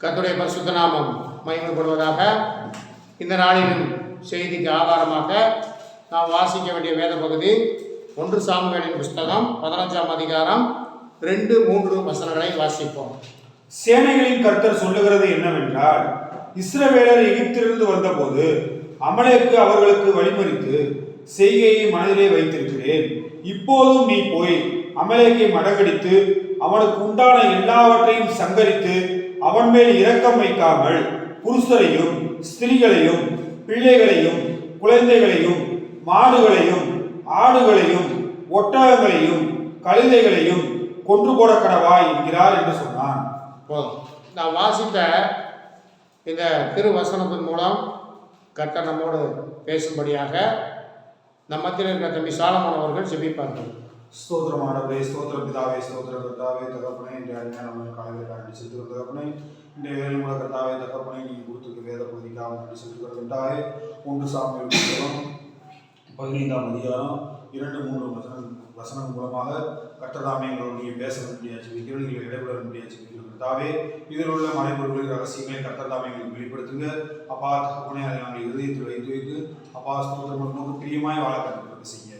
கர்த்தருடைய பரிசுத்த நாமம் மகிமைப்படுவதாக. இந்த நாளிலும் செய்திக்கு ஆதாரமாக நாம் வாசிக்க வேண்டிய வேத பகுதி 1 சாமுவேலின் புஸ்தகம் 15ஆம் அதிகாரம் 2-3 வசனங்களை வாசிப்போம். சேனைகளின் கர்த்தர் சொல்லுகிறது என்னவென்றால், இஸ்ரவேலர் எகிப்திலிருந்து வந்தபோது அமலேக்கு அவர்களுக்கு வழிமறித்து செய்கையை மனதிலே வைத்திருக்கிறேன். இப்போதும் நீ போய் அமலேக்கை மடங்கடித்து அவனுக்கு உண்டான எல்லாவற்றையும் சங்கரித்து அவன் மேல் இரக்கம் வைக்காமல் புருஷரையும் ஸ்திரீகளையும் பிள்ளைகளையும் குழந்தைகளையும் மாடுகளையும் ஆடுகளையும் ஒட்டகங்களையும் கழுதைகளையும் கொன்று போட கடவாய் என்கிறார் என்று சொன்னான். நான் வாசித்த இந்த திருவசனத்தின் மூலம் கர்த்தர் நம்மோடு பேசும்படியாக நம் மத்தியில் இருக்கிற தம்பி சாலமோன் அவர்கள் ஜெபிப்பார்கள். ஸ்தோத்திரமானவரே, ஸ்தோத்திர பிதாவே, ஸ்தோத்திர கர்த்தாவே, தகப்பனே, இன்றைய அருமையான காலையில் காண்டி செலுத்துகிற தகப்பனே, இன்றைய வேலை மூல கர்த்தாவே, தகப்பனே, நீங்கள் கொடுத்துருக்க வேத பகுதிக்காக காண்டி செலுத்துகிறதாவே 1 சாமுவேல் புத்தகம் 15ஆம் அதிகாரம் 2-3 வசனம் மூலமாக கர்த்ததாமே எங்களோடு நீங்கள் பேச முடியாது, நீங்கள் இடைபெற முடியாது. கர்த்தாவே, இதில் உள்ள மறைபொருள்களின் ரகசியங்களை கர்த்ததாமே எங்களுக்கு வெளிப்படுத்துங்க. அப்பா தகப்பனே, அதை நாங்கள் இருதயத்தில் வைத்து அப்பா ஸ்தோத்திரம் நமக்கு பிரியமாய் வாழ கற்றுக்கிறது செய்ய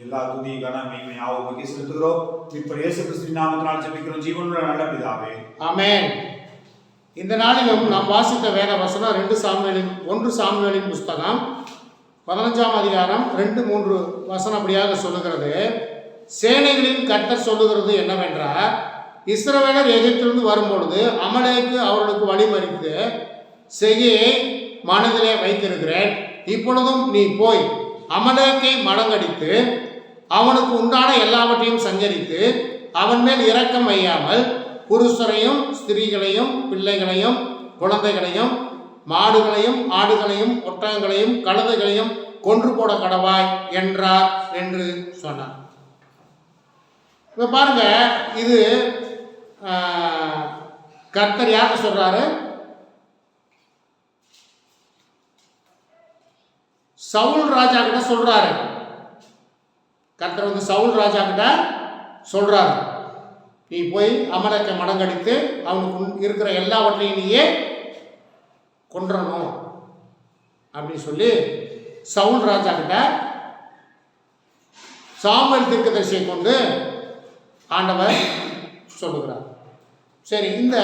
எல்லா துதிக்கான மகிமை யாவுக்கு செலுத்துகிறோம். இப்ப இயேசு கிறிஸ்துவின் நாமத்தினால் ஜெபிக்கிறோம் ஜீவனுள்ள நல்ல பிதாவே, ஆமென். இந்த நாளிலும் நாம் வாசித்த வேத வசனம் 1 சாமுவேலின் புஸ்தகம் 15ஆம் அதிகாரம் 2-3 வசனம் அப்படியாக சொல்லுகிறது. சேனைகளின் கர்த்தர் சொல்லுகிறது என்னவென்றால், இஸ்ரவேலர் எகிப்திலிருந்து வரும்பொழுது அமலேக்கு அவர்களுக்கு வழிமறித்து செய்கையை மனதிலே வைத்திருக்கிறேன். இப்பொழுதும் நீ போய் அமலேக்கை மடங்கடித்து அவனுக்கு உண்டான எல்லாவற்றையும் சஞ்சரித்து அவன் மேல் இரக்கம் வையாமல் புருஷரையும் ஸ்திரீகளையும் பிள்ளைகளையும் குழந்தைகளையும் மாடுகளையும் ஆடுகளையும் ஒட்டகங்களையும் கழுதைகளையும் கொன்று போட கடவாய் என்றார் என்று சொன்னார். இப்போ பாருங்க, இது கர்த்தர் யாருக்கு சொல்றாரு? சவுல் ராஜா கிட்ட சொல்றாரு. கர்த்தர் வந்து சவுல் ராஜா கிட்ட சொல்றாரு, நீ போய் அமலேக்கை மடங்கடித்து அவனுக்கு இருக்கிற எல்லாவற்றையும் நீயே கொன்றணும் அப்படின்னு சொல்லி சவுல் ராஜா கிட்ட சாமுவேல் தீர்க்கதரிசியை கொண்டு ஆண்டவர் சொல்லுகிறார். சரி, இந்த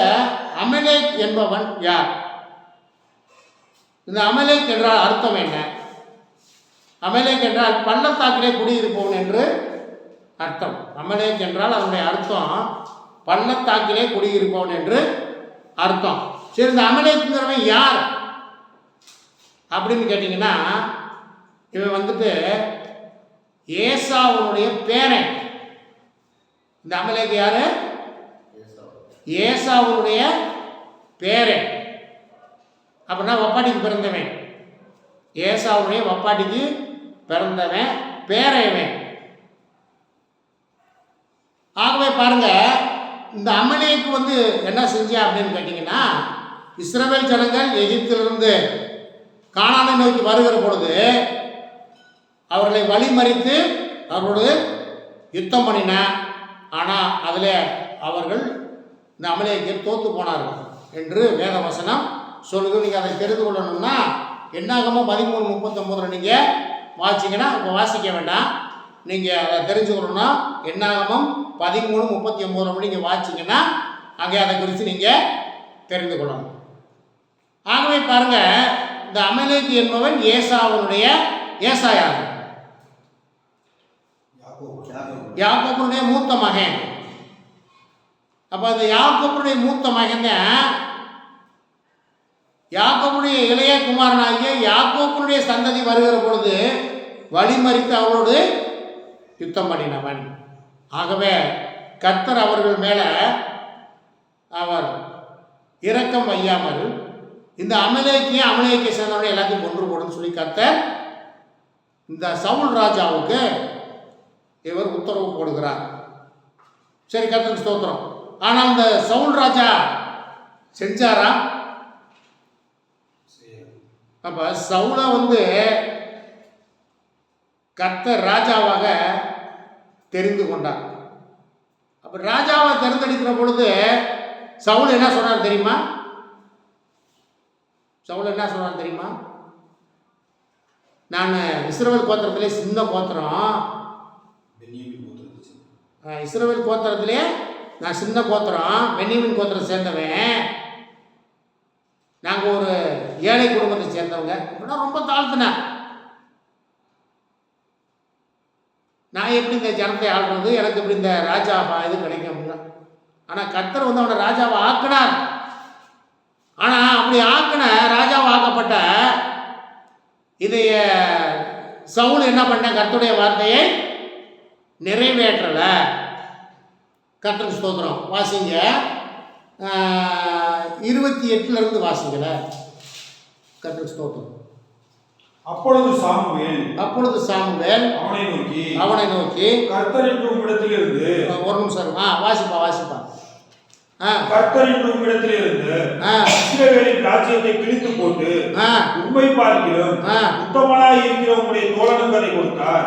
அமலேக் என்பவன் யார்? இந்த அமலேக் என்றால் அர்த்தம் என்ன? அமலேக் என்றால் பள்ளத்தாக்கிலே குடியிருப்பவன் என்று அர்த்தம். அமலேக் என்றால் அதனுடைய அர்த்தம் பள்ளத்தாக்கிலே குடியிருப்பவன் என்று அர்த்தம். சரி, இந்த அமலேக்குங்கிறவன் யார் அப்படின்னு கேட்டிங்கன்னா, இவன் வந்துட்டு ஏசாவுடைய பேரன். இந்த அமலேக்கு யாரு? ஏசாவுடைய பேரன். அப்படின்னா வப்பாட்டிக்கு பிறந்தவன். ஏசாவுடைய வப்பாட்டிக்கு பிறந்தவன், பேரவன். ஆகவே பாருங்க, இந்த அமலேக்கு வந்து என்ன செஞ்சா அப்படின்னு கேட்டீங்கன்னா, இஸ்ரவேல் ஜனங்கள் எகிப்திலிருந்து கானானை நோக்கி வருகிற பொழுது அவர்களை வழிமறித்து அவரோடு யுத்தம் பண்ணின. ஆனால் அதில் அவர்கள் இந்த அமலேக்கு தோற்று போனார்கள் என்று வேதவசனம் சொல்லுது. நீங்கள் அதை தெரிந்து கொள்ளணும்னா என்னாகமம் 13:39 நீங்கள் வாசிங்கன்னா, இப்போ வாசிக்க வேண்டாம், நீங்கள் அதை தெரிஞ்சுக்கணும்னா என்னாகமம் 13:39 நீங்கள் வாசிங்கன்னா அங்கே அதை குறித்து நீங்கள் தெரிந்து கொள்ளணும். ஆகவே பாருங்க, இந்த அமலேக்கு என்பவன் ஏசாவுடைய யார்? யாக்கோபுடைய மூத்த மகன். அப்போ அந்த யாக்கோபுடைய மூத்த மகன் யாக்கோபுடைய இளைய குமாரனாகிய யாக்கோபுடைய சந்ததி வருகிற பொழுது வழிமறித்து அவரோடு யுத்தம் பண்ணினவன். ஆகவே கர்த்தர் அவர்கள் மேல அவர் இரக்கம் வையாமல் இந்த அமலேக்கை சேர்ந்தவனை எல்லாத்தையும் கொன்று போடுன்னு சொல்லி கர்த்தர் இந்த சவுல் ராஜாவுக்கு இவர் உத்தரவு போடுகிறார். சரி, கர்த்தருக்கு ஸ்தோத்திரம். ஆனால் இந்த சவுல் ராஜா செஞ்சாரா? அப்ப சவுலை வந்து கர்த்தர் ராஜாவாக தெரிந்து கொண்டார். அப்ப ராஜாவை தேர்ந்தெடுக்கிற பொழுது சவுல் என்ன சொன்னார் தெரியுமா? சவுல் என்ன சொல்றான்னு தெரியுமா? நான் இஸ்ரவேல் கோத்திரத்திலே சின்ன கோத்திரம், இஸ்ரவேல் கோத்திரத்திலே நான் சின்ன கோத்திரம், பென்யமீன் கோத்திரம் சேர்ந்தவன், நாங்கள் ஒரு ஏழை குடும்பத்தை சேர்ந்தவங்க, இப்படின்னா ரொம்ப தாழ்த்தினேன். நான் எப்படி இந்த ஜனத்தை ஆள்றது, எனக்கு எப்படி இந்த ராஜா இது கிடைக்கும் அப்படின்னா. ஆனால் கர்த்தர் வந்து அவனை ராஜாவை ஆக்கினார். ஆனால் அப்படி ஆக்கின ராஜாவை ஆக்கப்பட்ட இதைய சவுல் என்ன பண்ண, கர்த்தருடைய வார்த்தையை நிறைவேற்றல. கர்த்தருக்கு ஸ்தோத்திரம். வாசிங்க 28 வாசிக்கல. கர்த்தருக்கு ஸ்தோத்திரம். அப்பொழுது சாமுவேல் அவனை நோக்கி கர்த்தர் என்று உம்மிடத்திலிருந்து, ஒரு நிமிஷம் வாசிப்பா. கர்த்தர் என்று உம்மிடத்திலிருந்து இஸ்ரவேலின் ராஜ்யத்தை கிழித்து போட்டு உம்மை பார்க்கிறோம் உத்தமனாய் இருக்கிற உம்முடைய தோழனுக்கு அதை கொடுத்தார்.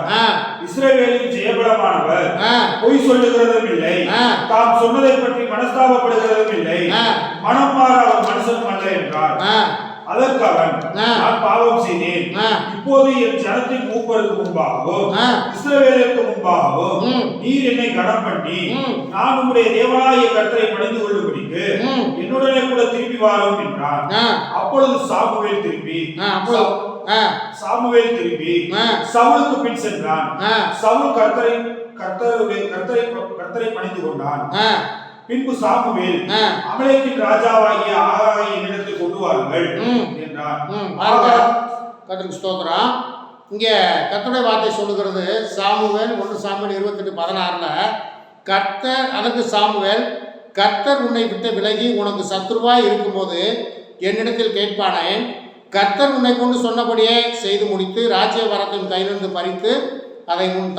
இஸ்ரவேலின் ஜெயபலமானவர் பொய் சொல்லுகிறதும் இல்லை, தாம் சொன்னதை பற்றி மனஸ்தாபப்படுகிறதும் இல்லை, மனம் மாற அவர் மனுஷனும் அல்ல என்றார். அதற்கு அவன், நான் பாவம் செய்தேன், இப்போது என் ஜனத்தின் மூப்பருக்கு முன்பாகவும் இஸ்ரவேலுக்கு முன்பாகவும் நீர் என்னை கனம் பண்ணி நான் உம்முடைய தேவனாகிய கர்த்தரை பணிந்து கொள்ளும்படிக்கு என்னுடனே கூட திரும்பி வாரும் என்றான். அப்பொழுது சாமுவேல் திரும்பி சவுலுக்கு பின் சென்றான். சவுல் கர்த்தரை பணிந்து கொண்டான். பின்பு சாமுவேல் அமலேக்கின் ராஜாவாகிய ஆகாகை என்னிடத்தில் கொண்டு வாருங்கள் என்றார். கர்த்தருக்கு ஸ்தோத்திரம். இங்க கர்த்தருடைய வார்த்தை சொல்லுகிறது. சாமுவேல் 1 சாமுவேல் 28:16 கர்த்தர் அதற்கு சாமுவேல், கர்த்தர் உன்னை விட்டு விலகி உனக்கு சத்துருவாய் இருக்கும்போது என்னிடத்தில் கேட்பானேன். கர்த்தர் உன்னை கொண்டு சொன்னபடியே செய்து முடித்து ராஜ்ய வரத்தின் கையிலிருந்து பறித்து அதை உன்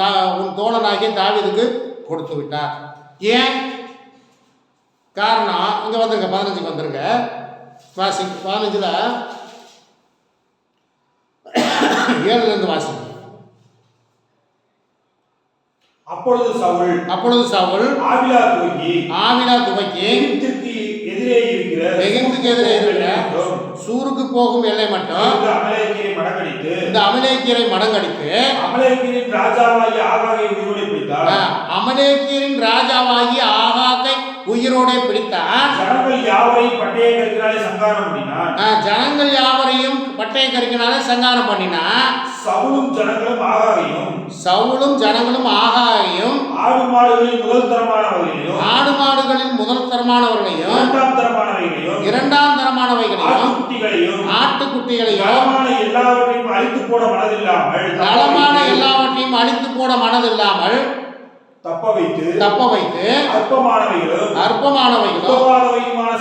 தோழனாகிய தாவீதுக்கு கொடுத்து விட்டார். ஏன் காரணம்? இங்கே வந்துருங்க, 15 வந்துருங்க. 15 7 வாசிங்க. அப்பொழுது சவுல் ஆவிலா துவக்கி எகிப்துக்கு எதிரே இருக்கிற சூருக்கு போகும் எல்லை மட்டும் இந்த அமலேக்கியரை மடங்கடித்து அமலேக்கியரின் ராஜாவாகி ஆகாகை உயிரோடே பிடித்தான். ஜனங்கள் யாவரையும் பட்டய கருக்கினாலே சங்காரம் பண்ணினான். சவுலும் ஜனங்களும் ஆகாகையும் ஆடு மாடுகளின் முதல் தரமானவர்களையும் இரண்டாம் தரமானவைகளையும் ஆட்டுக்குட்டிகளையும் நலமான எல்லாவற்றையும் அழித்து போட மனதில்லாமல் தப்ப வைத்து அற்பமானவைகளுமான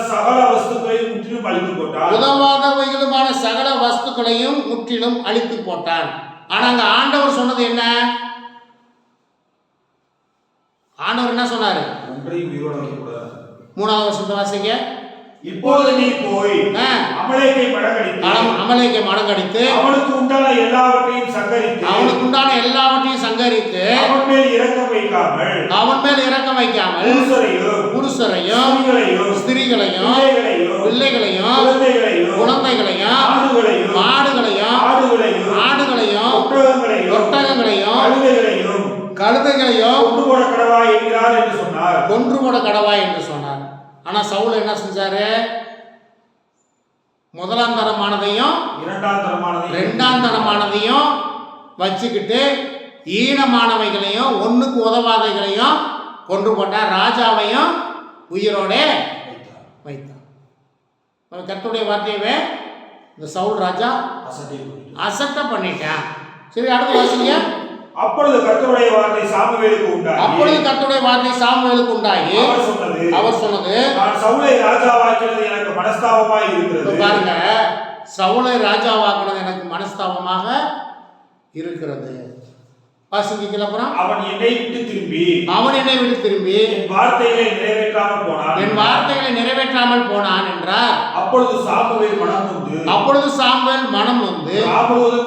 சகல வஸ்துக்களையும் முற்றிலும் அழித்து போட்டான். ஆனா அங்க ஆண்டவர் சொன்னது என்ன? ஆண்டவர் என்ன சொன்னாரு? 3வது வசனத்தை வாசிங்க. இப்போது நீ போய் அமலேக்கை மடங்கடித்து அவனுக்கு உண்டான எல்லாவற்றையும் சங்கரித்து அவன் மேல் இரக்கம் வைக்காமல் புருஷரையும் ஸ்திரீகளையும் பிள்ளைகளையும் குழந்தைகளையும் மாடுகளையும் ஆடுகளையும் ஒட்டகங்களையும் கழுதைகளையும் கொன்று போட கடவாய் என்று சொன்னார். ஆனா சவுல் என்ன செஞ்சாரு? முதலாம் தரமானதையும் இரண்டாம் தரமானதையும் வச்சுக்கிட்டு ஈனமானவைகளையும் ஒண்ணுக்கு உதவாதைகளையும் கொன்று போட்டார். ராஜாவையும் உயிரோட வைத்தான். கர்த்தருடைய வார்த்தையவே இந்த சவுல் ராஜா அசட்ட பண்ணிட்டான். சரி, அடுத்து வாசிங்க. அப்பொழுது கர்த்தருடைய வார்த்தை சாமுவேலுக்கு உண்டாகி அவர் சொன்னது, நான் சவுலை ராஜாவாக்கினது எனக்கு மனஸ்தாபமாக இருக்கிறது. பாருங்க, சவுலை ராஜாவாக்கினது எனக்கு மனஸ்தாபமாக இருக்கிறது. வாசிக்கல. அப்புறம் அவன் என்னை விட்டு திரும்பி என் வார்த்தைகளை நிறைவேற்றாமல் போனான் என்றார். அப்பொழுது சாமுவேல் மனம் வந்து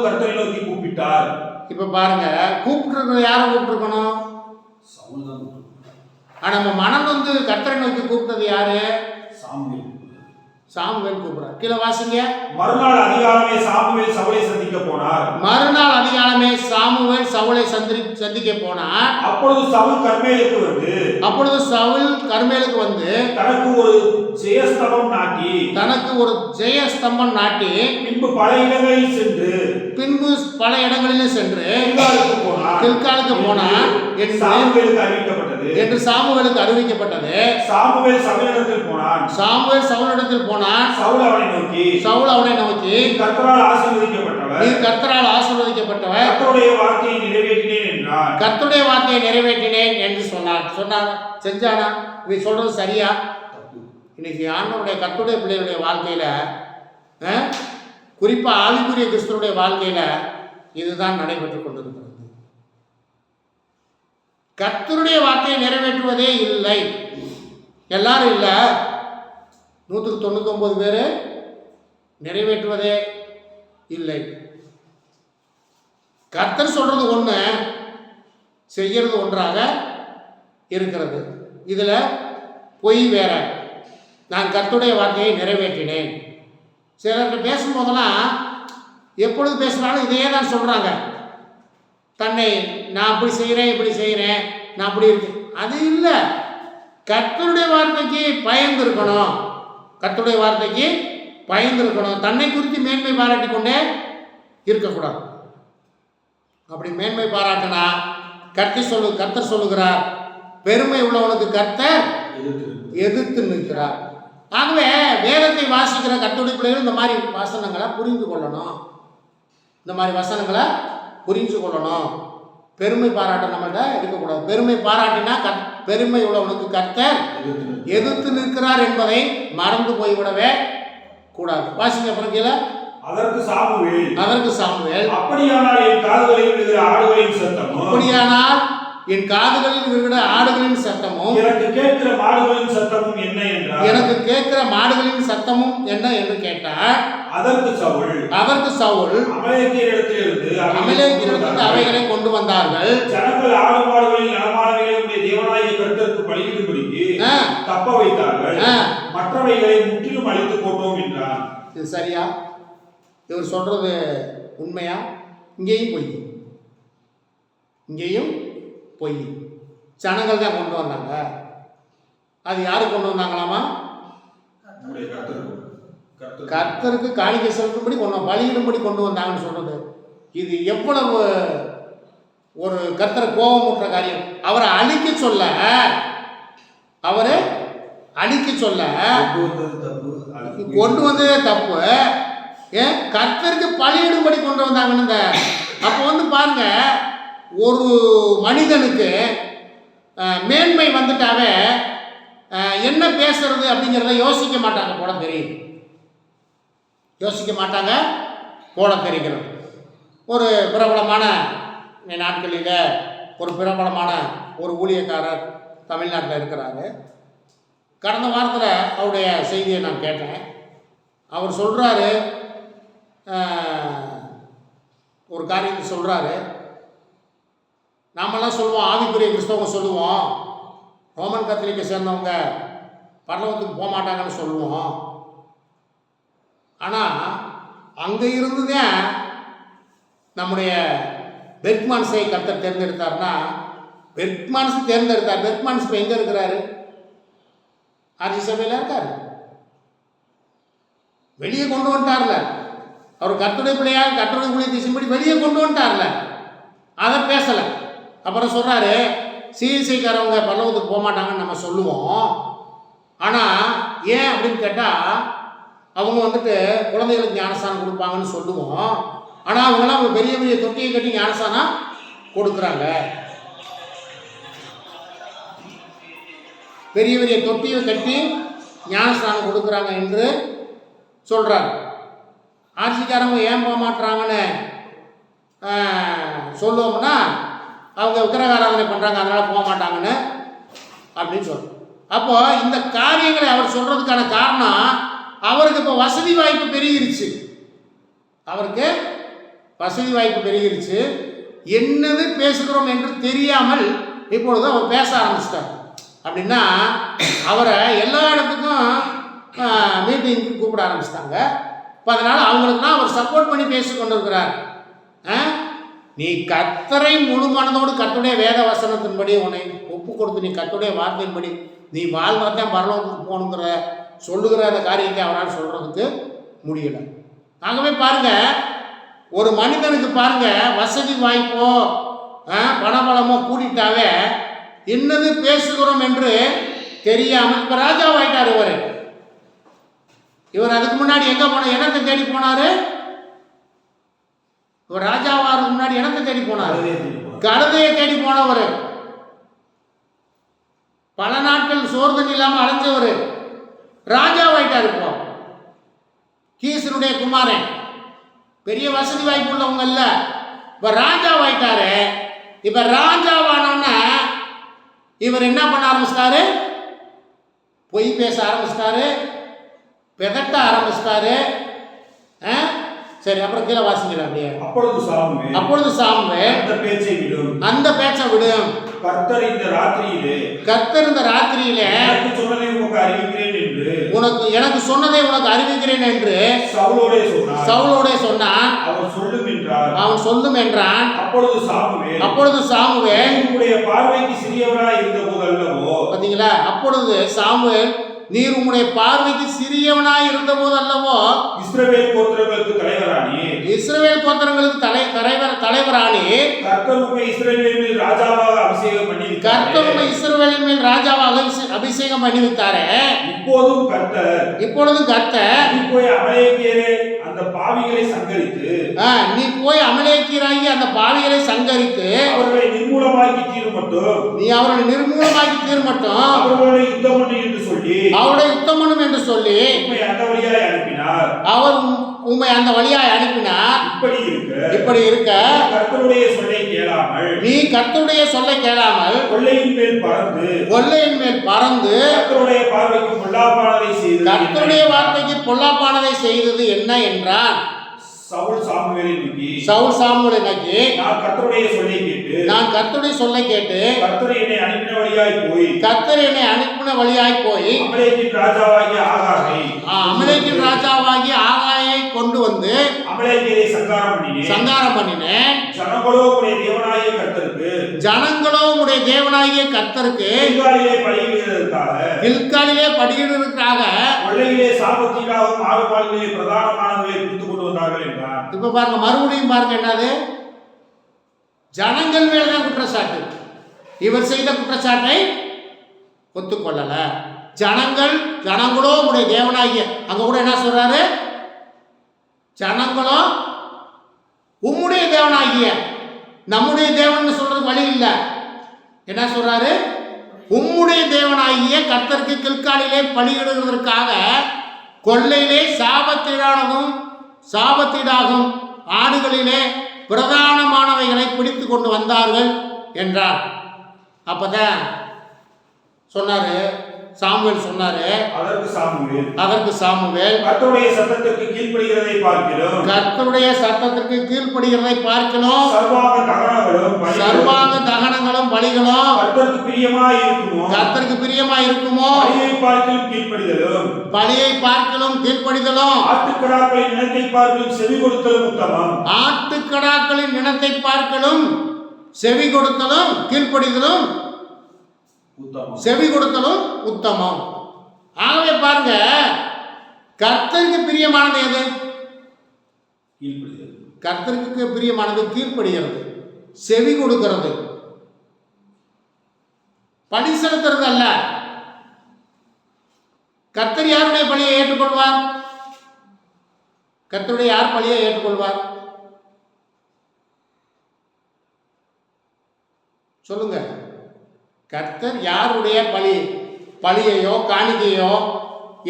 கர்த்தரை நோக்கி கூப்பிட்டார். இப்ப பாருங்க, கூப்பிட்டு யாரை கூப்பிட்டுருக்கணும்? சவுல். ஆனா நம்ம மனம் வந்து கர்த்தரை நோக்கி கூப்பிட்டது யாரு? சாமுவேல் கூப்பிடுறார். கீழே வாசிங்க. மறுநாள் அதிகாலமே சாமுவேல் சவுலை சந்திக்க போனார். மறுநாள் அதிகாலமே சாமுவேல் சவுலை சந்திக்க போனார். அப்பொழுது சவுல் கர்மேலுக்கு வந்து தனக்கு ஒரு ஜெயஸ்தம்பம் நாட்டி பின்பு பல இடங்களில் சென்று கில்காலுக்கு போனார் என்று சாமுவேலுக்கு அறிவிக்கப்பட்டது. சாமுவேல் சவுலிடத்தில் போனான். சவுல் அவனை நோக்கி கர்த்தரால் ஆசீர்வதிக்கப்பட்டவர் கர்த்தருடைய வார்த்தையை நிறைவேற்றினேன் என்று சொன்னார். செஞ்சானா? இவை சொல்றது சரியா? இன்னைக்கு ஆண்டவருடைய கர்த்தருடைய பிள்ளைகளுடைய வாழ்க்கையில, குறிப்பா ஆவிக்குரிய கிறிஸ்துவனுடைய வாழ்க்கையில இதுதான் நடைபெற்றுக் கொண்டிருக்கிறது. கர்த்தருடைய வார்த்தையை நிறைவேற்றுவதே இல்லை. எல்லாரும் இல்லை, 199 பேர் நிறைவேற்றுவதே இல்லை. கர்த்தர் சொல்றது ஒன்று, செய்யறது ஒன்றாக இருக்கிறது. இதுல பொய் வேற. நான் கர்த்தருடைய வார்த்தையை நிறைவேற்றினேன். சிலர்கிட்ட பேசும்போதெல்லாம் எப்பொழுது பேசுனாலும் இதையே தான் சொல்றாங்க. தன்னை நான் அப்படி செய்கிறேன், இப்படி செய்கிறேன், நான் அப்படி இருக்கேன். அது இல்லை. கர்த்தருடைய வார்த்தைக்கு பயந்திருக்கணும். கர்த்தருடைய வார்த்தைக்கு பயந்திருக்கணும். தன்னை குறித்து மேன்மை பாராட்டி கொண்டே இருக்கக்கூடாது. அப்படி மேன்மை பாராட்டினா கர்த்தர் சொல்லுகிறார், பெருமை உள்ளவனுக்கு கர்த்தர் எதிர்த்து நிற்கிறார். ஆகவே வேதத்தை வாசிக்கிற கர்த்தருடைய பிள்ளைகள் இந்த மாதிரி வசனங்களை புரிந்து கொள்ளணும். இந்த மாதிரி வசனங்களை புரிஞ்சு கொள்ளணும். பெருமை பாராட்ட நம்மகிட்ட இருக்கக்கூடாது. பெருமை பாராட்டினா பெருமை உள்ளவனுக்கு கர்த்தர் எதிர்த்து நிற்கிறார் என்பதை மறந்து போய்விடவே கூடாது. வாசிங்க அப்புறம் கீழே. அதற்கு சாமுவேல் அப்படியானால் என் காதுகளில் விழுகிற ஆடுகளின் சத்தமும் எனக்கு கேட்கிற மாடுகளின் சத்தமும் என்ன என்று கேட்டார். அதற்கு சவுல் அமலேக்கியரிடத்திலிருந்து அவைகளை கொண்டு வந்தார்கள். ஜனங்கள் ஆடு மாடுகளில் நலமானவைகளை தேவனாகிய கர்த்தருக்கு பலியிடும்படிக்கு தப்ப வைத்தார்கள். மற்றவைகளை முற்றிலும் அழித்து போட்டோம் என்றார். இது சரியா? இவர் சொல்றது உண்மையா? இங்கேயும் பொய். ஜனங்கள் தான் கொண்டு வந்தாங்க. அது யாரு கொண்டு வந்தாங்களாமா? கர்த்தருக்கு காணிக்கை செலுத்தும்படி பலியிடும்படி கொண்டு வந்தாங்கன்னு சொல்றது. இது எவ்வளவு ஒரு கர்த்தரை கோபமுற்ற காரியம். அவரை அழிக்க சொல்ல கொண்டு வந்ததே தப்பு. ஏன் கர்த்தருக்கு பலியிடும்படி கொண்டு வந்தாங்கன்னு. அப்போ பாருங்க, ஒரு மனிதனுக்கு மேன்மை வந்துட்டாவே என்ன பேசுறது அப்படிங்கிறத யோசிக்க மாட்டாங்க போல தெரிகிறது. ஒரு பிரபலமான நாட்களில் ஒரு பிரபலமான ஒரு ஊழியக்காரர் தமிழ்நாட்டில் இருக்கிறாரு. கடந்த வாரத்தில் அவருடைய செய்தியை நான் கேட்டேன். அவர் சொல்கிறாரு, ஒரு காரியத்தை சொல்கிறாரு. நாமெல்லாம் சொல்லுவோம், ஆவிக்குரிய கிறிஸ்தவங்க சொல்லுவோம், ரோமன் கத்தோலிக்கை சேர்ந்தவங்க பரலோகத்துக்கு போக மாட்டாங்கன்னு சொல்லுவோம். ஆனால் அங்கே இருந்துதான் நம்முடைய பெர்க்மான்ஸை கர்த்தர் தேர்ந்தெடுத்தார்னா, பெர்க்மான்ஸ் இப்போ எங்கே இருக்கிறாரு? ஆர்சி சபையில் இருக்காரு. வெளியே கொண்டு வந்துட்டார்ல. அவர் கர்த்தருடைய பிள்ளையாக கர்த்தருடைய ஊழியத்தை செய்யும்படி வெளியே கொண்டு வந்துட்டார்ல. அதை பேசலை. அப்புறம் சொல்கிறாரு, சிஎஸ்ஐக்காரவங்க பரலோகத்துக்கு போக மாட்டாங்கன்னு நம்ம சொல்லுவோம். ஆனால் ஏன் அப்படின்னு கேட்டால், அவங்க குழந்தைகளுக்கு ஞானஸ்தானம் கொடுப்பாங்கன்னு சொல்லுவோம். ஆனால் அவங்களாம் பெரிய பெரிய தொட்டியை கட்டி ஞானஸ்தானம் கொடுக்குறாங்க. பெரிய பெரிய தொட்டியை கட்டி ஞானஸ்தானம் கொடுக்குறாங்க என்று சொல்கிறாங்க. ஆட்சிக்காரங்க ஏன் போக மாட்டுறாங்கன்னு சொல்லுவோம்னா, அவங்க விக்கிரகாராதனை பண்ணுறாங்க, அதனால் போக மாட்டாங்கன்னு அப்படின்னு சொல்கிறோம். அப்போ இந்த காரியங்களை அவர் சொல்கிறதுக்கான காரணம், அவருக்கு இப்போ வசதி வாய்ப்பு பெருகிருச்சு. என்னது பேசுகிறோம் என்று தெரியாமல் இப்பொழுது அவர் பேச ஆரம்பிச்சிட்டார். அப்படின்னா அவரை எல்லா இடத்துக்கும் மீட்டிங் இங்கு கூப்பிட ஆரம்பிச்சிட்டாங்க. இப்போ அதனால் அவங்களுக்குலாம் அவர் சப்போர்ட் பண்ணி பேசி கொண்டு இருக்கிறார். நீ கர்த்தரை முழு மனதோடு கர்த்தருடைய வேத வசனத்தின்படி உன்னை ஒப்பு கொடுத்து நீ கர்த்தருடைய வார்த்தையின்படி நீ வாழ்ந்தால் தான் பரலோகத்துக்கு போகணுங்கிற சொல்லுகிற அந்த காரியத்தை அவரால் சொல்கிறதுக்கு முடியலை. ஆகவே பாருங்க, ஒரு மனிதனுக்கு பாருங்க வசதி வாய்ப்போ பணபலமோ கூட்டிட்டாவே என்னது பேசுகிறோம் என்று தெரியாமல் இப்போ ராஜாவாயிட்டார் இவர் அதுக்கு முன்னாடி எங்கே போனார்? என்னத்தை தேடி போனார்? இவர் ராஜாவாருக்கு முன்னாடி என்னத்தை தேடி போனார்? கழுதையை தேடி போனவர். பல நாட்கள் சோர்தன் இல்லாமல் அலைஞ்சவர் ராஜாவாயிட்டார். இப்போ கீசனுடைய குமாரன், பெரிய வசதி வாய்ப்பு உள்ளவங்க இல்ல, இப்ப ராஜாவாயிட்டாரு. இப்ப ராஜாவானோன்னா இவர் என்ன பண்ண ஆரம்பிச்சிட்டாரு? பொய் பேச ஆரம்பிச்சிட்டாரு, பெதட்ட ஆரம்பிச்சிட்டாரு. சரி, அப்புறம் கீழே வாசிக்கலாம். அப்படியே அப்பொழுது சாமுவேல் அந்த பேச்சை விடும். கர்த்தர் இந்த ராத்திரியிலே எனக்கு சொன்னதை உனக்கு அறிவிக்கிறேன் என்று சவுலோடே சொன்னான். அவன் சொல்லும் என்றான். அப்பொழுது சாமுவேல் பார்வைக்கு சிறியவராய் இருந்த போது அல்லவோ, பாத்தீங்களா? அப்பொழுது சாமுவேல் நீர் உம்முடைய பார்வைக்கு சிறியவனாய் இருந்த போது அல்லவோ இஸ்ரவேல் கோத்திரங்களுக்கு தலைவரானி கர்த்தர் உம்மை இஸ்ரவேலின் மேல் ராஜாவாக அபிஷேகம் பண்ணி விட்டாரே. இப்பொழுதும் கர்த்தர் நீ போய் அமலேக்கியராகி அந்த பாவிகளை சங்கரித்து அவர்களை நிர்மூலமாக்கி தீர் மட்டும் அவருடைய யுத்தம் பண்ணும் என்று சொல்லி அவர் உம்மை அந்த வழியாய் அனுப்பினார். இப்படி இருக்க நீ கர்த்தருடைய சொல்லை கேளாமல் கொள்ளையின் மேல் பறந்து கர்த்தருடைய வார்த்தைக்கு பொல்லாப்பானதை செய்தது என்ன என்றான். சவுல் சாமுவேலை நோக்கி நான் கர்த்தருடைய சொல்லை கேட்டு கர்த்தர் என்னை அனுப்பின வழியாய் போய் அமலேக்கின் ராஜாவாகிய ஆகாயை கொண்டு வந்து சங்காரம் பண்ணினேன். ஜனங்களோ உடைய தேவனாகிய கர்த்தருக்கு கில்காலிலே பலியிடுவதற்காக இப்ப பாருங்க, மறுபடியும் பாருங்க என்னது? ஜனங்கள் மேல்தான் குற்றச்சாட்டு. இவர் செய்த குற்றச்சாட்டை ஒத்துக்கொள்ளல. ஜனங்களோ உடைய தேவனாகிய, அங்க கூட என்ன சொல்றாரு? ஜனங்களோ உம்முடைய தேவனாகிய, நம்முடைய தேவன் சொல்றது வழி இல்லை. என்ன சொல்றாரு? உம்முடைய தேவனாகிய கர்த்தருக்கு கில்காலிலே பலியிடுவதற்காக கொள்ளையிலே சாபத்தீடாகும் ஆடுகளிலே பிரதானமானவைகளை பிடித்து கொண்டு வந்தார்கள் என்றார். அப்பதான் சொன்னாரு, சாமுவேல் சொன்னாரு, அதற்கு சாமுவேல் கர்த்தருடைய சத்தத்திற்கு கீழ்ப்படிகிறதை பார்க்கிறோம். சர்வாங்க தகனங்களும் பலிகளும் கர்த்தருக்கு பிரியமாய் இருக்குமோ? பலியை பார்க்கலும் கீழ்ப்படிதலும் ஆட்டுக்கடாக்களின் நிலத்தை பார்க்கலும் செவி கொடுத்தலும் கீழ்ப்படிதலும் உத்தமம். ஆகவே பாருங்க, கர்த்தருக்கு பிரியமானது எது? கர்த்தருக்கு பிரியமானது கீழ்ப்படுகிறது, செவி கொடுக்கிறது, பலி செலுத்துறது அல்ல. கர்த்தர் யாருடைய பலியை ஏற்றுக்கொள்வார்? கர்த்தருடைய யார் பலியை ஏற்றுக்கொள்வார்? சொல்லுங்க. கர்த்தர் யாருடைய பலியையோ காணிக்கையோ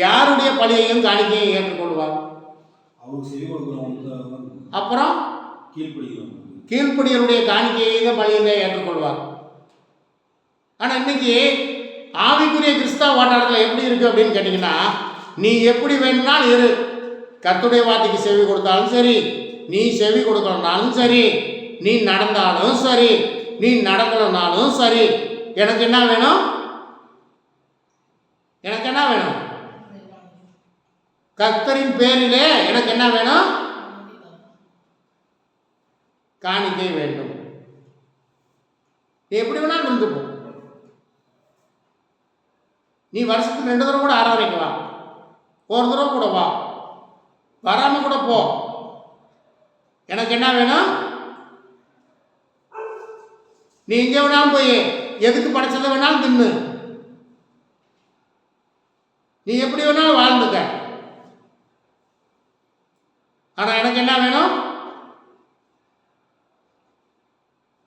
யாருடைய பலியையும் காணிக்கையும் ஏற்றுக்கொள்வார்? அப்புறம் கீழ்ப்படியருடைய காணிக்கையை பலியை ஏற்றுக்கொள்வார். ஆனா இன்னைக்கு ஆவிக்குரிய கிறிஸ்தவ வட்டாரத்தில் எப்படி இருக்கு அப்படின்னு கேட்டீங்கன்னா, நீ எப்படி வேணும்னாலும் இரு, கர்த்தருடைய வார்த்தைக்கு செவி கொடுத்தாலும் சரி, நீ செவி கொடுக்கலனாலும் சரி, நீ நடந்தாலும் சரி, நீ நடக்கலனாலும் சரி, எனக்கு என்ன வேணும்? கர்த்தரின் பேரிலே எனக்கு என்ன வேணும்? காணிக்கை வேண்டும். நீ எப்படி வேணாலும் இருந்து போ. நீ வருஷத்துக்கு 2 தடவை கூட ஆராதனைக்கு வா, ஒரு தடவை கூட வா, வராம கூட போ. எனக்கு என்ன வேணும்? நீ எங்கே வேணாலும் போய் எதுக்கு படைச்சதை வேணாலும் தின்னு, நீ எப்படி வேணாலும் வாழ்ந்துக்க. ஆனா எனக்கு என்ன வேணும்?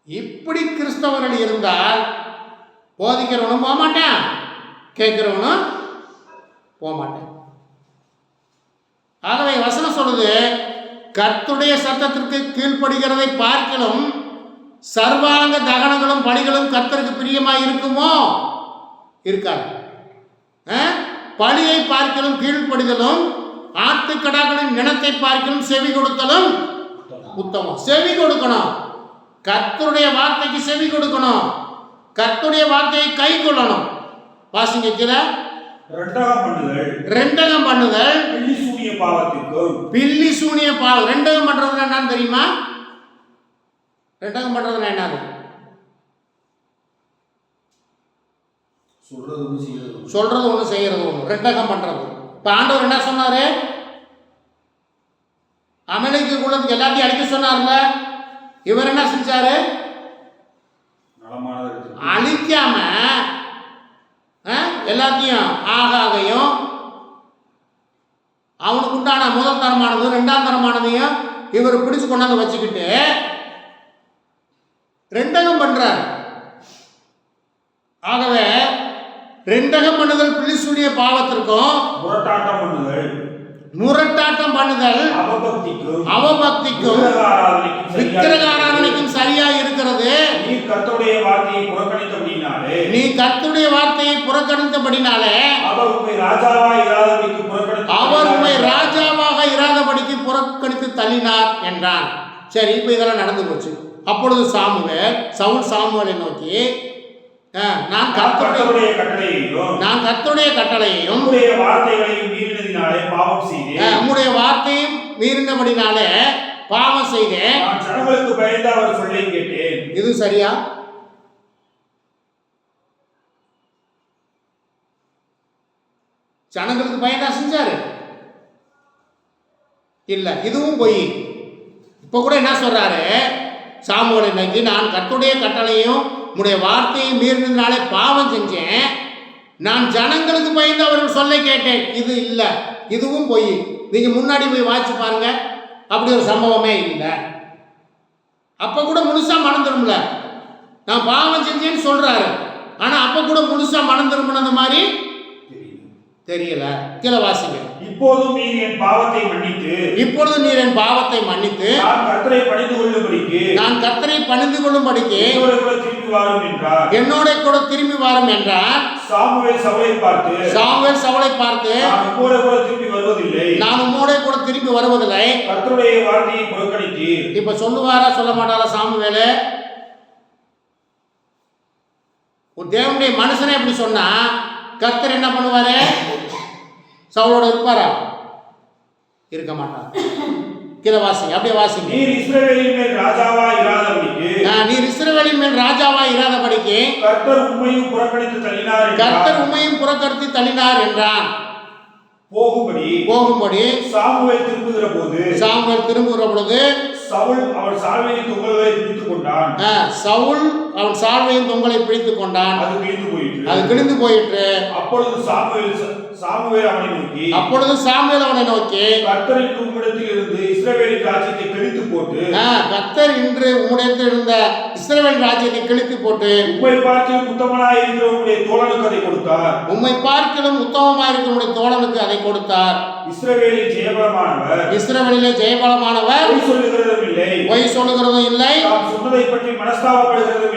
இப்படி கிறிஸ்தவர்கள் இருந்தால் போதிக்கிறவனும் போக மாட்டேன், கேட்கிறவனும் போக மாட்டேன். ஆகவே வசனம் சொல்லுது, கர்த்தருடைய சத்தத்திற்கு கீழ்ப்படுகிறதை பார்க்கலும் சர்வாங்க தகனங்களும் பலிகளும் கர்த்தருக்கு பிரியமாய் இருக்குமோ? இருக்காது. பலியை பார்க்கலும் கீழ்ப்படிதலும் ஆட்டுக்கடாக்களின் நினத்தை பார்க்கலும் செவி கொடுத்தலும் உத்தமம். செவி கொடுக்கணும், கர்த்தருடைய வார்த்தைக்கு செவி கொடுக்கணும், கர்த்தருடைய வார்த்தையை கை கொள்ளணும். வாசிங்க கீழே. ரெண்டகம் பண்ணுதல் பில்லி சூனிய பாவத்திற்கும். பில்லி சூனிய பாவம். ரெண்டகம் பண்றதுன்னா என்னன்னு தெரியுமா? ரெண்டகம் பண்றதுன்னா என்னது? சொல்றது ஒண்ணு செய்யறது ஒண்ணு. ரெண்டகம் பண்றது. இப்ப ஆண்டவர் என்ன சொன்னாரு? அமலேக்கு குலத்துக்கு எல்லாத்தையும் அழிக்க சொன்னார்ல. இவர் என்ன செஞ்சாரு? அழிக்காம எல்லாத்தையும் ஆகாகையும் அவனுக்கு உண்டான முதல் தரமானதும் 2ஆம் தரமானதையும் இவர் பிடிச்சு கொண்டாந்து வச்சுக்கிட்டு ரெண்டகம் பண்றார். ஆகவே ரெண்டகம் பண்ணுதல் பிள்ளிசூனிய பாவத்திற்கும் முரட்டாட்டம் பண்ணுதல் அவபக்திக்கும் விக்கிரக ஆராதனைக்கும் சரியா இருக்கிறது. நீ கர்த்தருடைய வார்த்தையை புறக்கணித்தபடினாலே அவர் உம்மை ராஜாவாக இராதபடிக்கு புறக்கணித்து தள்ளினார் என்றான். சரி, இப்ப இதெல்லாம் நடந்து போச்சு. அப்பொழுது சவுல் சாமுவேலை நோக்கி, நான் கர்த்தருடைய கட்டளையையும் உம்முடைய வார்த்தையும் மீறினபடினாலே பாவம் செய்தேன். இது சரியா? ஜனங்களுக்கு பயந்தா செஞ்சாரு? இல்ல, இதுவும் பொய். இப்ப கூட என்ன சொல்றாரு சாமுவேலை நோக்கி, நான் கர்த்தருடைய கட்டளையும் உம்முடைய வார்த்தையும் மீறினதுனாலே பாவம் செஞ்சேன், நான் ஜனங்களுக்கு பயந்து அவர்கள் சொல்ல கேட்டேன். இது இல்ல, இதுவும் பொய். நீங்க முன்னாடி போய் வாட்சி பாருங்க, அப்படி ஒரு சம்பவமே இல்லை. அப்ப கூட முழுசா மனம் திரும்பல. நான் பாவம் செஞ்சேன்னு சொல்றாரு, ஆனா அப்ப கூட முழுசா மனம் திரும்பினது மாதிரி தெரியல. கீழே வாசிங்க. இப்பொழுது நீர் என் பாவத்தை மன்னித்து நான் கர்த்தரை பணிந்து கொள்ளும்படிக்கு என்னோட கூட திரும்பி வாரும் என்றார். சாமுவேல் சவுலை பார்த்து நான் உம்மோட கூட திரும்பி வருவதில்லை. கர்த்தருடைய வார்த்தையை புறக்கணித்தீர். இப்ப சொல்லுவாரா சொல்ல மாட்டாரா சாமுவேலு? ஒரு தேவனுடைய மனுஷனே எப்படி சொன்னா கர்த்தர் என்ன பண்ணுவாரு? சவுலோட இருப்பாரா? இருக்க மாட்டார். கீழே வாசிங்க, அப்படியே வாசிங்க. நீர் இஸ்ரவேலின் மேல் ராஜாவா இராதபடிக்கு கர்த்தர் உம்மையும் புறக்கணித்து தள்ளினார் என்றான். போகும்படி சாமுவேல் திரும்புகிற பொழுது சவுல் அவன் சால்வையின் தொங்கலை பிடித்துக் கொண்டான். அது கிழிந்து போயிற்று. அப்பொழுது சாமுவேல் அவனை நோக்கி கர்த்தர் இன்று உம்மிடத்தில் இருந்து இஸ்ரவேலின் ராஜ்யத்தை கிழித்து போட்டு கர்த்தர் இன்று உம்மிடத்தில் இருந்த இஸ்ரவேல் ராஜ்யத்தை கிழித்து போட்டு உம்மை பார்க்கிலும் உத்தமமாய் இருக்கிற உம்முடைய தோழனுக்கு அதை கொடுத்தார். இஸ்ரவேலிலே ஜெயபலமானவர் பொய் சொல்லுகிறதும் இல்லை,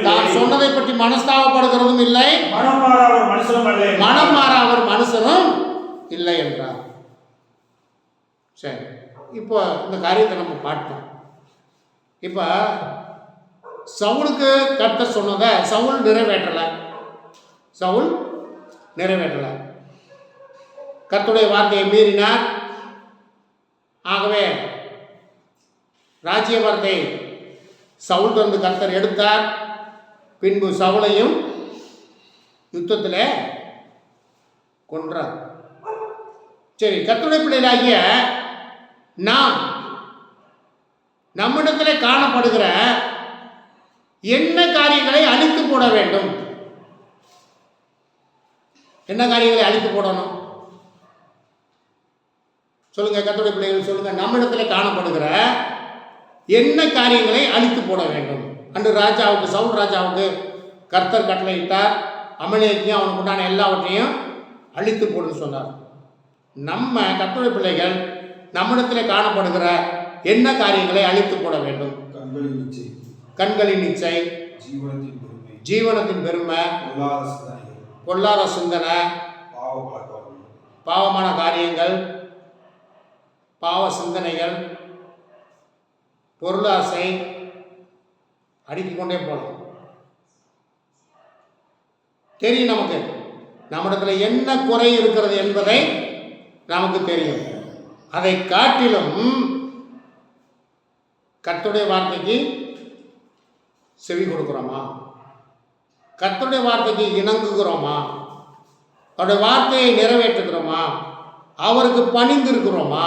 தான் சொன்னதை பற்றி மனஸ்தாபப்படுகிறதும் இல்லை, மனம் மாற அவர் மனுஷனும் இல்லை என்றார். சரி, இப்போ இந்த காரியத்தை நம்ம பார்த்தோம். இப்போ சவுலுக்கு கர்த்தர் சொன்னதை சவுல் நிறைவேற்றலை. கர்த்தருடைய வார்த்தையை மீறினார், ஆகவே ராஜ்யபாரத்தை சவுல் தந்து கர்த்தர் எடுத்தார். பின்பு சவுலையும் யுத்தத்தில் கொன்றார். சரி, கர்த்தருடைய பிள்ளைகளாகிய நாம் நம்மிடத்தில் காணப்படுகிற என்ன காரியங்களை அழித்து போட வேண்டும்? என்ன காரியங்களை அழித்து போடணும் சொல்லுங்க. கர்த்தருடைய பிள்ளைகள் சொல்லுங்க. நம்மிடத்தில் காணப்படுகிற என்ன காரியங்களை அழித்து போட வேண்டும்? அன்று ராஜாவுக்கு, சவுல் ராஜாவுக்கு கர்த்தர் கட்டளையிட்டார். அமலேக்கையும் அவனுக்கு உண்டான எல்லாவற்றையும் அழித்து போடுன்னு சொன்னார். நம்ம கர்த்தருடைய பிள்ளைகள் நம்மிடத்தில் காணப்படுகிற என்ன காரியங்களை அழித்து போட வேண்டும்? கண்களின் இச்சை, ஜீவனத்தின் பெருமை, பொல்லாத சிந்தனை, பாவமான காரியங்கள், பாவ சிந்தனைகள், பொருளாசை, அடுக்கிக் கொண்டே போகலாம். தெரியும் நமக்கு நம்மிடத்துல என்ன குறை இருக்கிறது என்பதை நமக்கு தெரியும். அதை காட்டிலும் கர்த்தருடைய வார்த்தைக்கு செவி கொடுக்கிறோமா? கர்த்தருடைய வார்த்தைக்கு இணங்குகிறோமா? அவருடைய வார்த்தையை நிறைவேற்றுகிறோமா? அவருக்கு பணிந்து இருக்கிறோமா?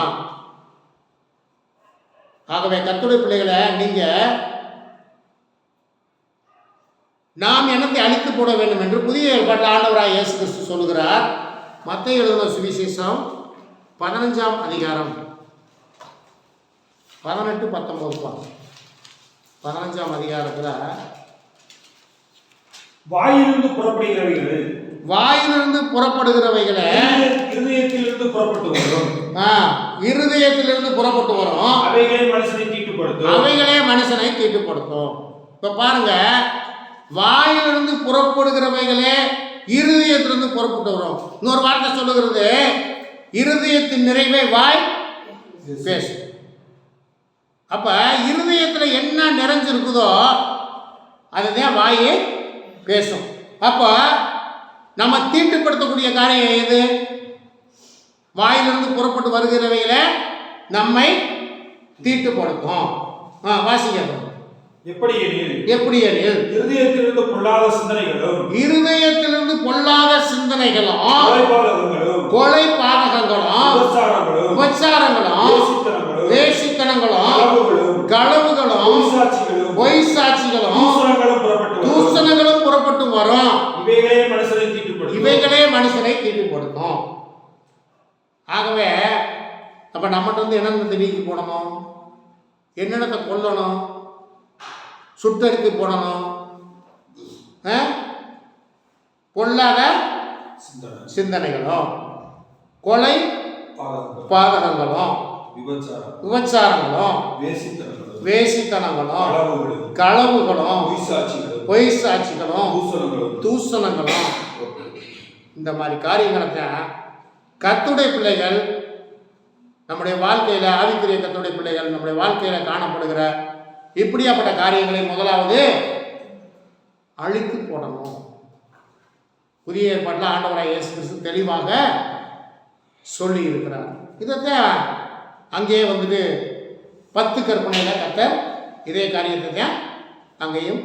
ஆகவே கர்த்தருடைய பிள்ளைகளை நீங்க நாம் என்னத்தை அழித்து போட வேண்டும் என்று புதிய ஏற்பாட்டில் ஆண்டவராய் இயேசு கிறிஸ்து சொல்லுகிறார். மத்தேயு எழுதின சுவிசேஷம் 15ஆம் அதிகாரம் 18-19 15ஆம் அதிகாரத்தில் வாயிலிருந்து புறப்படுகிறவைகளை இருதயத்திலிருந்து புறப்பட்டு வரும். இருதயத்திலிருந்து புறப்பட்டு வரும். அவைகளே மனுஷனை தீட்டுப்படுத்தும். இப்ப பாருங்க, வாயிலிருந்து புறப்படுகிறவைகளே இருதயத்திலிருந்து புறப்பட்டு வரும். இன்னொரு வார்த்தை சொல்லுகிறது, இருதயத்தின் நிறைவே வாய் பேசும். அப்ப இருதயத்துல என்ன நிறைஞ்சிருக்குதோ அதுதான் வாயே பேசும். அப்ப நம்ம தீட்டுப்படுத்தக்கூடிய காரியம் எது? வாயிலிருந்து புறப்பட்டு வருகிறவைகளை நம்மை தீட்டுப்படுத்தும். வாசிக்கிறோம். எப்படி எனில் இருதயத்திலிருந்து பொல்லாத சிந்தனைகளும் கொலை பாதகங்களும் உபச்சாரங்களும் வேசித்தனங்களும் களவுகளும் பொய் சாட்சிகளும் தூஷணங்களும் புறப்பட்டு வரும். இவைகளே மனுஷனை தீட்டுப்படுத்தும். ஆகவே அப்ப நம்மகிட்ட என்னென்ன நீக்கி போடணும்? என்னென்னத்தை கொல்லணும்? சுட்டரித்து போடணும். பொல்லாத சிந்தனைகளும் கொலை பாதகங்களும் விபச்சாரங்களும் வேசித்தனங்களும் களவுகளும் பொய் சாட்சிகளும் தூஷணங்களும் இந்த மாதிரி காரியங்களை கர்த்தருடைய பிள்ளைகள் நம்முடைய வாழ்க்கையில, ஆவிக்குரிய கர்த்தருடைய பிள்ளைகள் நம்முடைய வாழ்க்கையில காணப்படுகிற இப்படியாப்பட்ட காரியங்களை முதலாவது அழித்து போடணும். புதிய ஏற்பாட்டில் ஆண்டவராய் இயேசு கிறிஸ்து தெளிவாக சொல்லி இருக்கிறார். இதைத்தான் அங்கேயே 10 கற்பனையில் கர்த்தர் இதே காரியத்தை தான் அங்கேயும்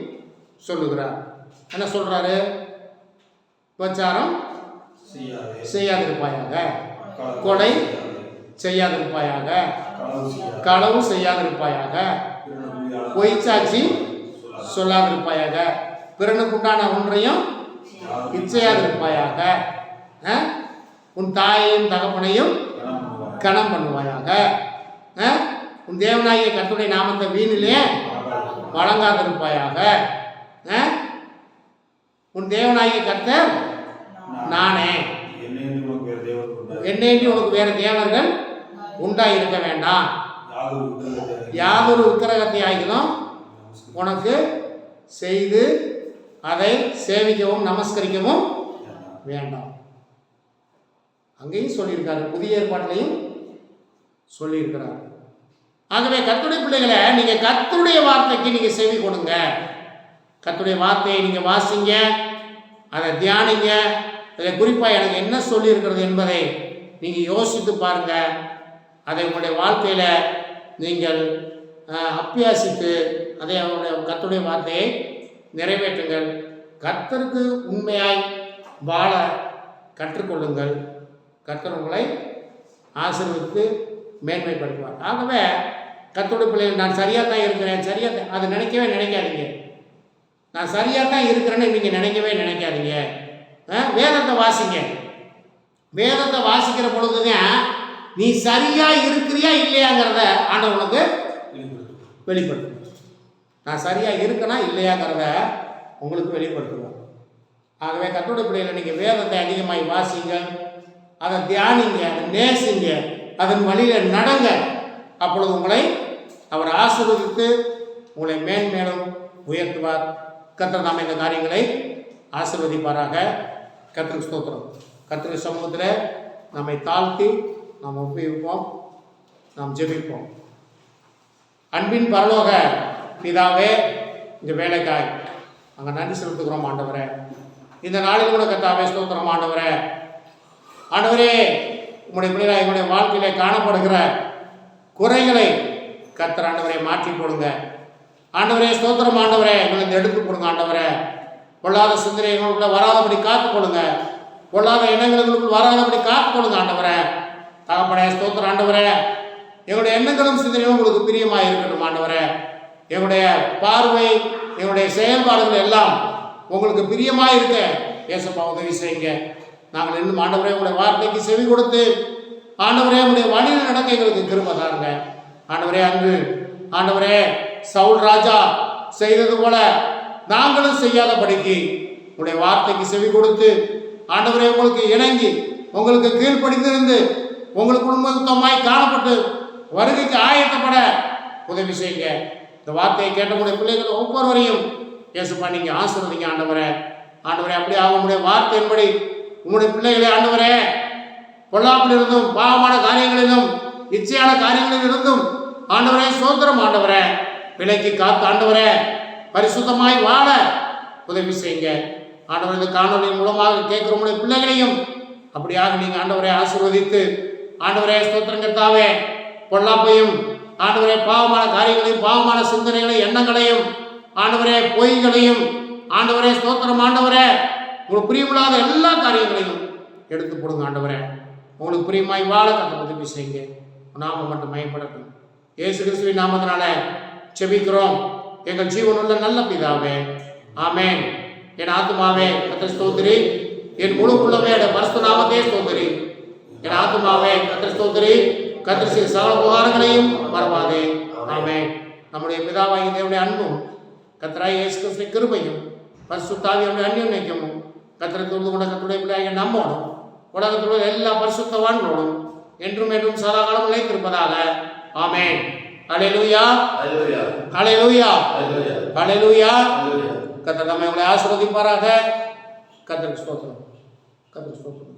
சொல்லுகிறார். என்ன சொல்றாரு? விபச்சாரம் செய்யாதிருப்பாயாக, கொலை செய்யாதிருப்பாயாக, களவு செய்யாதிருப்பாயாக, பொய் சாட்சி சொல்லாதிருப்பாயாக, பிறனுக்குண்டான ஒன்றையும் இச்சையாதிருப்பாயாக, உன் தாயையும் தகப்பனையும் கனம் பண்ணுவாயாக, உன் தேவனாகிய கர்த்தருடைய நாமத்தை வீணிலே வழங்காதிருப்பாயாக, உன் தேவனாகிய கர்த்தர் நானே, என்னைக்கு உனக்கு வேற தேவர்கள் உண்டாயிருக்க வேண்டாம், யாதொரு விக்கிரகத்தை ஆகிலும் உனக்கு செய்து அதை சேவிக்கவும் நமஸ்கரிக்கவும் வேண்டாம். அங்கேயும் சொல்லியிருக்காரு, புதிய ஏற்பாட்டிலையும் சொல்லியிருக்கிறார். ஆகவே கர்த்தருடைய பிள்ளைகளை நீங்க கர்த்தருடைய வார்த்தைக்கு நீங்க செவி கொடுங்க. கர்த்தருடைய வார்த்தையை நீங்க வாசிங்க, அதை தியானிங்க. அதில் குறிப்பாக எனக்கு என்ன சொல்லியிருக்கிறது என்பதை நீங்கள் யோசித்து பாருங்க. அதை உங்களுடைய வாழ்க்கையில் நீங்கள் அபியாசித்து அதை அவருடைய கர்த்தருடைய வார்த்தையை நிறைவேற்றுங்கள். கர்த்தருக்கு உண்மையாய் வாழ கற்றுக்கொள்ளுங்கள். கர்த்தர் உங்களை ஆசீர்வதித்து மேன்மைப்படுத்துவார். ஆகவே கர்த்தருடைய பிள்ளைகள், நான் சரியாக தான் இருக்கிறேன், சரியாக தான், அதை நினைக்காதீங்க. நான் சரியாக தான் இருக்கிறேன்னு நீங்கள் நினைக்காதீங்க. வேதத்தை வாசிங்க. வேதத்தை வாசிக்கிற பொழுதுதான் நீ சரியாக இருக்கிறியா இல்லையாங்கிறத ஆண்டவனுக்கு வெளிப்படுத்தும். நான் சரியாக இருக்கனா இல்லையாங்கிறத உங்களுக்கு வெளிப்படுத்துவோம். ஆகவே கர்த்தருடைய பிள்ளைகளை நீங்கள் வேதத்தை அதிகமாக வாசிங்க, அதை தியானிங்க, அதை நேசிங்க, அதன் வழியில் நடங்க. அப்பொழுது உங்களை அவர் ஆசீர்வதித்து உங்களை மேன்மேலும் உயர்த்துவார். கர்த்தர் நாம் இந்த காரியங்களை ஆசீர்வதிப்பாராக. கர்த்தருக்கு ஸ்தோத்திரம். கர்த்தருடைய சமூகத்தில் நம்மை தாழ்த்தி நாம் ஒப்புவிப்போம், நாம் ஜெபிப்போம். அன்பின் பரலோக பிதாவே, இந்த வேலைக்காய் நாங்கள் நன்றி செலுத்துகிறோம் ஆண்டவரே. இந்த நாளில் கூட கர்த்தாவே ஸ்தோத்திரம் ஆண்டவரே. ஆண்டவரே, உங்களுடைய பிள்ளைகளை எங்களுடைய வாழ்க்கையிலே காணப்படுகிற குறைகளை கர்த்தர் ஆண்டவரை மாற்றி போடுங்க ஆண்டவரே. ஸ்தோத்திரம் ஆண்டவரே, எங்களுக்கு எடுத்து கொடுங்க ஆண்டவரே. பொல்லாத சிந்தனை எங்களுக்குள்ள வராதபடி காத்து கொடுங்க. பொல்லாத எண்ணங்கள் எங்களுக்குள் வராதபடி காத்து கொடுங்க ஆண்டவரே. தகப்பனே ஸ்தோத்திரம் ஆண்டவரே. எங்களுடைய எண்ணங்களும் சிந்தனையும் உங்களுக்கு பிரியமாக இருக்கட்டும் ஆண்டவரே. எங்களுடைய பார்வை, எங்களுடைய செயல்பாடுகள் எல்லாம் உங்களுக்கு பிரியமாக இருக்க ஏசப்பா உதவி செய்யுங்க. நாங்கள் இன்னும் ஆண்டவரே உங்களுடைய வார்த்தைக்கு செவி கொடுத்து ஆண்டவரே உங்களுடைய வழியில் நடக்க எங்களுக்கு கிருபை தாருங்க ஆண்டவரே. அன்று ஆண்டவரே சவுல் ராஜா செய்தது போல நாங்களும் செய்யாதபடிக்கு உங்களுடைய வார்த்தைக்கு செவி கொடுத்து ஆண்டவரே உங்களுக்கு இணங்கி உங்களுக்கு கீழ்ப்படிந்திருந்து உங்களுக்கு குடும்பமாய் காணப்பட்டு வருகைக்கு ஆயத்தப்பட உதவி செய்யுங்க. இந்த வார்த்தையை கேட்டவுடைய பிள்ளைகள் ஒவ்வொருவரையும் ஏசப்பா நீங்கள் ஆசீர்வதிங்க ஆண்டவரே. ஆண்டவரே, அப்படியே அவங்களுடைய வார்த்தையின்படி உங்களுடைய பிள்ளைகளை ஆண்டவரே பொல்லாப்பிலிருந்தும் பாவமான காரியங்களிலும் இச்சையான காரியங்களிலிருந்தும் ஆண்டவரே ஸ்தோத்திரம் ஆண்டவரே விலைக்கு காத்து ஆண்டவரே பரிசுத்தமாய் வாழ உதவி செய்யுங்க ஆண்டவர். இந்த காணொலியின் மூலமாக கேட்கிற உங்களுடைய பிள்ளைகளையும் அப்படியாக நீங்கள் ஆண்டவரை ஆசீர்வதித்து ஆண்டவரே ஸ்தோத்திரம் கர்த்தாவே, பொல்லாப்பையும் ஆண்டவரே பாவமான காரியங்களையும் பாவமான சிந்தனைகளையும் எண்ணங்களையும் ஆண்டவரே பொய்களையும் ஆண்டவரே ஸ்தோத்திரம் ஆண்டவரே உங்களுக்கு பிரியமில்லாத எல்லா காரியங்களையும் எடுத்து போடுங்க ஆண்டவரே. உங்களுக்கு பிரியமாய் வாழ கத்த உதவி செய்யுங்க. நாம மட்டும் மயப்படட்டும். இயேசு கிறிஸ்துவின் நாமத்தினால செபிக்கிறோம் எங்கள் ஜீவனுள்ள நல்ல பிதாவே, ஆமென். என் ஆத்துமாவே கர்த்தரை ஸ்தோத்திரி, என் முழு உள்ளமே பரிசுத்த நாமத்தையே ஸ்தோத்திரி. என் ஆத்துமாவே கர்த்தரை ஸ்தோத்திரி, கர்த்தர் செய்த சகல உபகாரங்களையும் மறவாதே, ஆமென். நம்முடைய பிதாவாகிய தேவனுடைய அன்பும் கர்த்தராகிய இயேசு கிறிஸ்துவின் கிருபையும் பரிசுத்த ஆவியானவருடைய அந்யோன்யமும் கர்த்தரை தொழுது கொண்ட கர்த்தருடைய பிள்ளையாகிய நம்மோடும் உலகத்தில் உள்ள எல்லா பரிசுத்தவான்களோடும் என்றும் என்றும் சதா காலம் நிலைத்திருப்பதாக, ஆமென். ஹல்லேலூயா, ஹல்லேலூயா, ஹல்லேலூயா. கர்த்தர் நம்மை உங்களை ஆசீர்வதிப்பாராக. கர்த்தருக்கு ஸ்தோத்திரம், கர்த்தருக்கு ஸ்தோத்திரம்.